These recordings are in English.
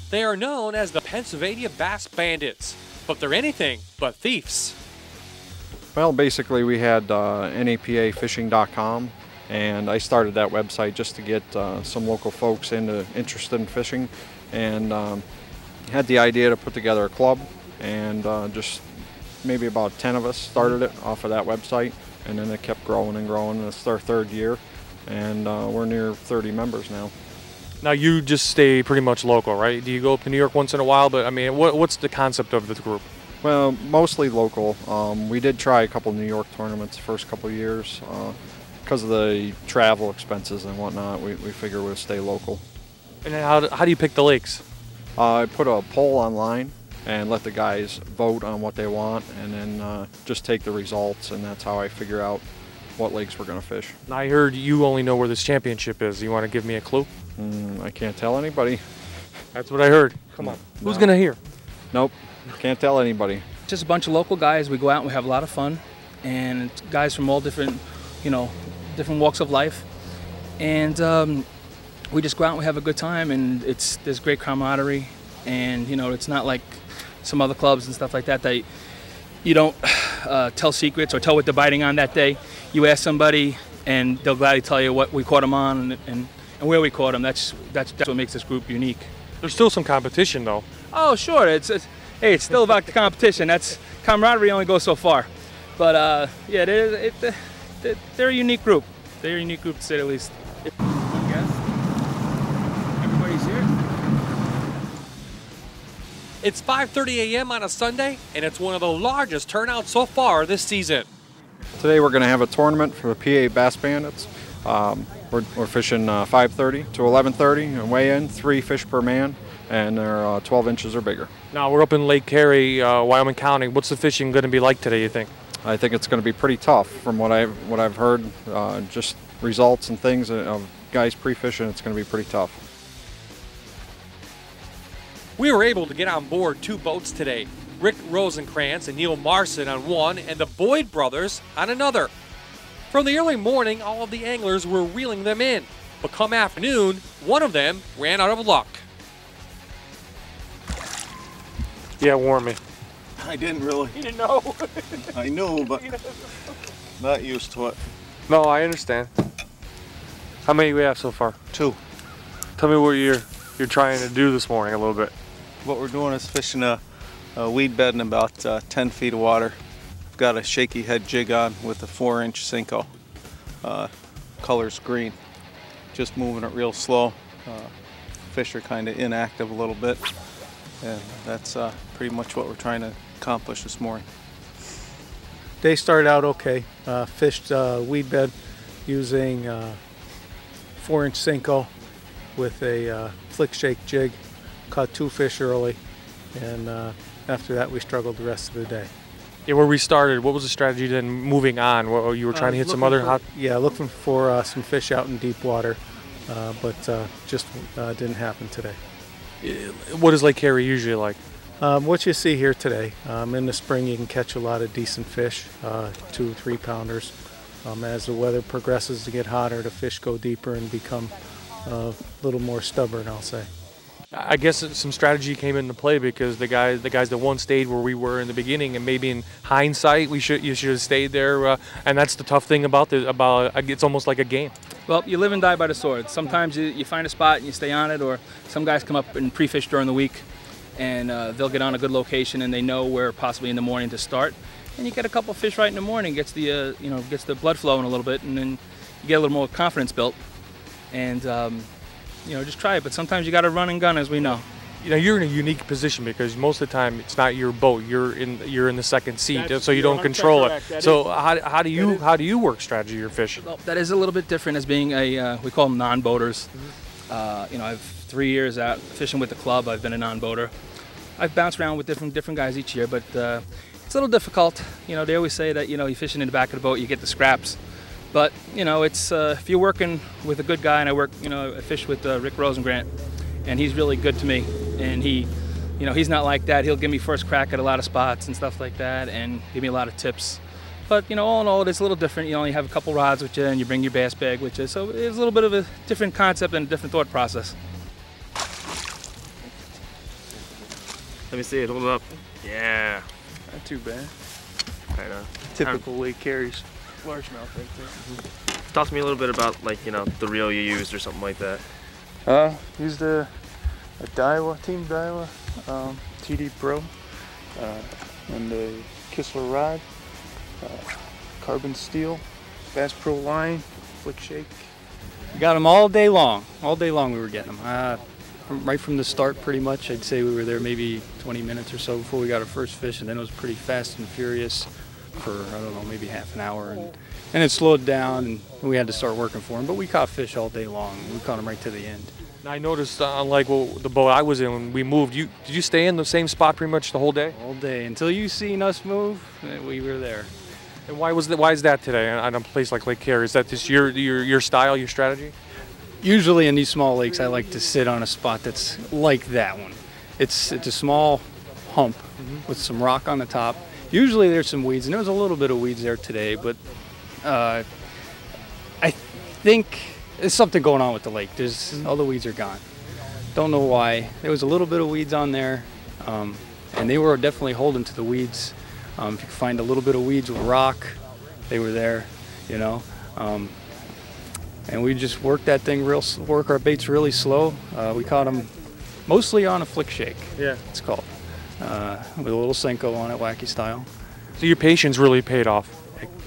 They are known as the Pennsylvania Bass Bandits, but they're anything but thieves. Well, basically we had napafishing.com, and I started that website just to get some local folks interested in fishing, and had the idea to put together a club, and just maybe about 10 of us started it off of that website, and then it kept growing and growing. It's our third year, and we're near 30 members now. Now you just stay pretty much local, right? Do you go up to New York once in a while? But I mean, what's the concept of the group? Well, mostly local. We did try a couple New York tournaments the first couple of years. Because of the travel expenses and whatnot, we figure we'll stay local. And then how do you pick the lakes? I put a poll online and let the guys vote on what they want, and then just take the results, and that's how I figure out what lakes we're going to fish. Now, I heard you only know where this championship is. You want to give me a clue? I can't tell anybody. That's what I heard. Come on. No. Who's going to hear? Nope. Can't tell anybody. Just a bunch of local guys. We go out and we have a lot of fun, and it's guys from all different, different walks of life, and we just go out and we have a good time, and there's great camaraderie, and it's not like some other clubs and stuff like that that you don't tell secrets or tell what they're biting on that day. You ask somebody, and they'll gladly tell you what we caught them on and where we caught them. That's what makes this group unique. There's still some competition, though. Oh, sure. Hey, it's still about the competition. That's camaraderie only goes so far, but yeah, they're a unique group. They're a unique group to say the least. Everybody's here. It's 5:30 a.m. on a Sunday, and it's one of the largest turnouts so far this season. Today we're going to have a tournament for the PA Bass Bandits. We're fishing 5:30 to 11:30 and weigh in 3 fish per man, and they're 12 inches or bigger. Now we're up in Lake Cary, Wyoming County. What's the fishing going to be like today, you think? I think it's going to be pretty tough from what I've heard, just results and things of guys pre-fishing. It's going to be pretty tough. We were able to get on board 2 boats today. Rick Rosenkrantz and Neil Marson on one, and the Boyd brothers on another. From the early morning, all of the anglers were reeling them in, but come afternoon, one of them ran out of luck. Yeah, warn me. I didn't really. You didn't know? I knew, but not used to it. No, I understand. How many we have so far? 2. Tell me what you're trying to do this morning a little bit. What we're doing is fishing a weed bed in about 10 feet of water. I've got a shaky head jig on with a 4-inch Cinco. Color's green. Just moving it real slow. Fish are kind of inactive a little bit, and that's pretty much what we're trying to accomplish this morning. Day started out okay. Fished weed bed using 4-inch Cinco with a flick shake jig. Caught 2 fish early, and after that we struggled the rest of the day. Yeah, where we started, what was the strategy then moving on? You were trying to hit some other hot? Yeah, looking for some fish out in deep water, but just didn't happen today. What is Lake Cary usually like? What you see here today, in the spring you can catch a lot of decent fish, 2 or 3 pounders. As the weather progresses to get hotter, the fish go deeper and become a little more stubborn, I'll say. I guess some strategy came into play because the guys that won stayed where we were in the beginning, and maybe in hindsight you should have stayed there. And that's the tough thing about it's almost like a game. Well, you live and die by the sword. Sometimes you find a spot and you stay on it, or some guys come up and pre-fish during the week, and they'll get on a good location and they know where possibly in the morning to start. And you get a couple fish right in the morning, gets the blood flowing a little bit, and then you get a little more confidence built. And just try it. But sometimes you got to run and gun, as we know. You're in a unique position because most of the time it's not your boat. You're in the second seat, so you don't control it. So how do you work strategy your fishing? Well, that is a little bit different as being we call them non-boaters. I've 3 years out fishing with the club. I've been a non-boater. I've bounced around with different guys each year, but it's a little difficult. They always say that you're fishing in the back of the boat, you get the scraps. But it's if you're working with a good guy, and I fish with Rick Rosenkrantz, and he's really good to me. And he's not like that. He'll give me first crack at a lot of spots and stuff like that, and give me a lot of tips. But all in all, it's a little different. You have a couple rods with you, and you bring your bass bag with you. So it's a little bit of a different concept and a different thought process. Let me see it. Hold it up. Yeah. Not too bad. Kind of. Typical Lake carries. Largemouth right there. Talk to me a little bit about, like, you know, the reel you used or something like that. Used a Daiwa, Team Daiwa, TD Pro, and a Kistler rod, carbon steel, Bass Pro line, flick shake. We got them all day long. All day long we were getting them. Right from the start, pretty much. I'd say we were there maybe 20 minutes or so before we got our first fish, and then it was pretty fast and furious for, I don't know, maybe half an hour. And it slowed down, and we had to start working for them. But we caught fish all day long. We caught them right to the end. I noticed, unlike the boat I was in when we moved, did you stay in the same spot pretty much the whole day? All day. Until you seen us move, we were there. And why is that today on a place like Lake Carey? Is that just your style, your strategy? Usually in these small lakes, I like to sit on a spot that's like that one. It's a small hump with some rock on the top. Usually there's some weeds, and there was a little bit of weeds there today, but I think there's something going on with the lake. All the weeds are gone. Don't know why. There was a little bit of weeds on there, and they were definitely holding to the weeds. If you could find a little bit of weeds with rock, they were there, you know. And we just worked that thing work our baits really slow. We caught them mostly on a flick shake. Yeah, it's called, with a little Senko on it, wacky style. So your patience really paid off.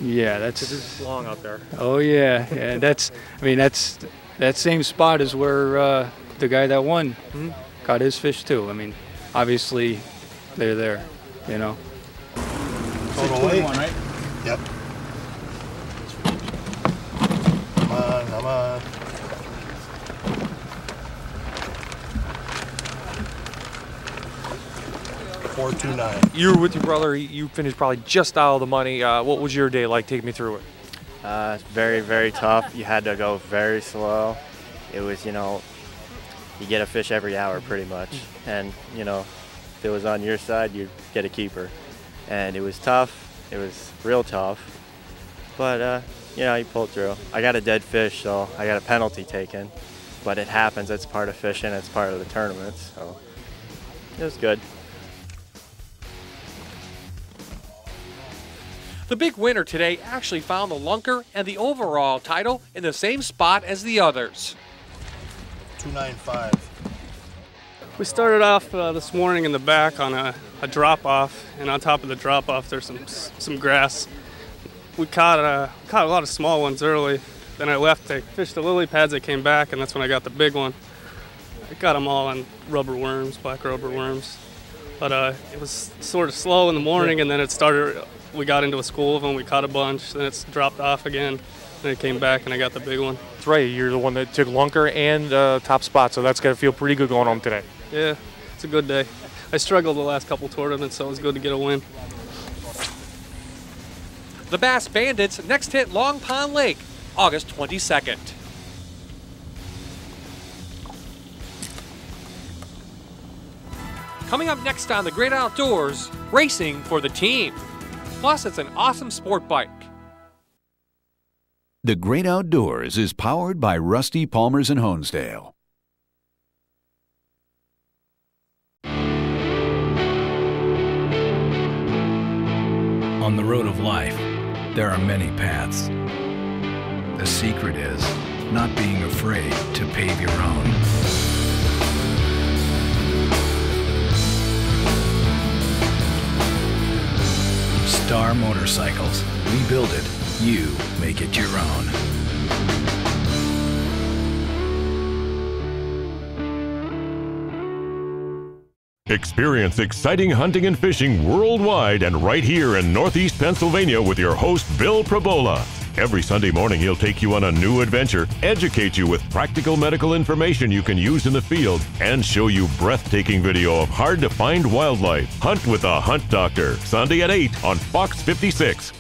Yeah, it's long out there. Oh yeah, yeah. That same spot is where the guy that won caught his fish too. I mean, obviously they're there, you know. Total weight, right? Yep. Come on, come on. $429. You were with your brother. You finished probably just out of the money. What was your day like? Take me through it. Very, very tough. You had to go very slow. It was, you know, you get a fish every hour pretty much. And, you know, if it was on your side, you'd get a keeper. And it was tough. It was real tough. But, you know, you pulled through. I got a dead fish, so I got a penalty taken. But it happens. It's part of fishing. It's part of the tournament. So it was good. The big winner today actually found the lunker and the overall title in the same spot as the others. $295. We started off this morning in the back on a drop-off, and on top of the drop-off there's some grass. We caught a lot of small ones early. Then I left, I fished the lily pads, I came back, and that's when I got the big one. I got them all on rubber worms, black rubber worms. But it was sort of slow in the morning, and then it started. We got into a school of them, we caught a bunch, then it's dropped off again. Then it came back and I got the big one. That's right, you're the one that took lunker and top spot, so that's going to feel pretty good going home today. Yeah, it's a good day. I struggled the last couple tournaments, so it was good to get a win. The Bass Bandits next hit Long Pond Lake, August 22nd. Coming up next on The Great Outdoors, racing for the team. Plus, it's an awesome sport bike. The Great Outdoors is powered by Rusty Palmers and Honesdale. On the road of life, there are many paths. The secret is not being afraid to pave your own. Star Motorcycles. We build it, you make it your own. Experience exciting hunting and fishing worldwide and right here in Northeast Pennsylvania with your host, Bill Probola. Every Sunday morning, he'll take you on a new adventure, educate you with practical medical information you can use in the field, and show you breathtaking video of hard-to-find wildlife. Hunt with the Hunt Doctor, Sunday at 8 on Fox 56.